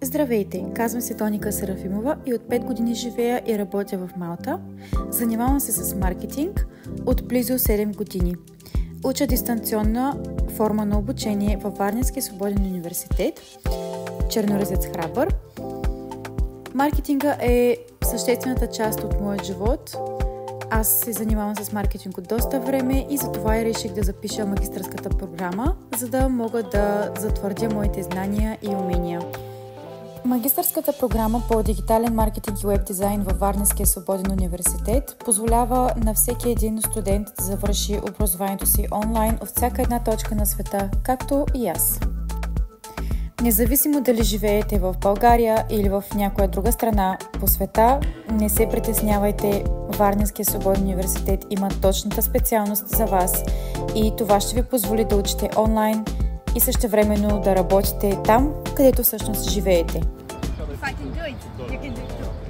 Здравейте, казвам се Тоника Серафимова и от 5 години живея и работя в Малта. Занимавам се с маркетинг от близо 7 години. Уча дистанционна форма на обучение във Варненския свободен университет, Черноризец Храбър. Маркетинга е съществената част от моят живот. Аз се занимавам с маркетинг от доста време и затова и реших да запиша магистърската програма, за да мога да затвърдя моите знания и умения. Магистърската програма по дигитален маркетинг и веб дизайн във Варненския свободен университет позволява на всеки един студент да завърши образованието си онлайн от всяка една точка на света, както и аз. Независимо дали живеете в България или в някоя друга страна по света, не се притеснявайте, Варненския свободен университет има точната специалност за вас и това ще ви позволи да учите онлайн и същевременно да работите там, където всъщност живеете. If I can do it, you can do it too.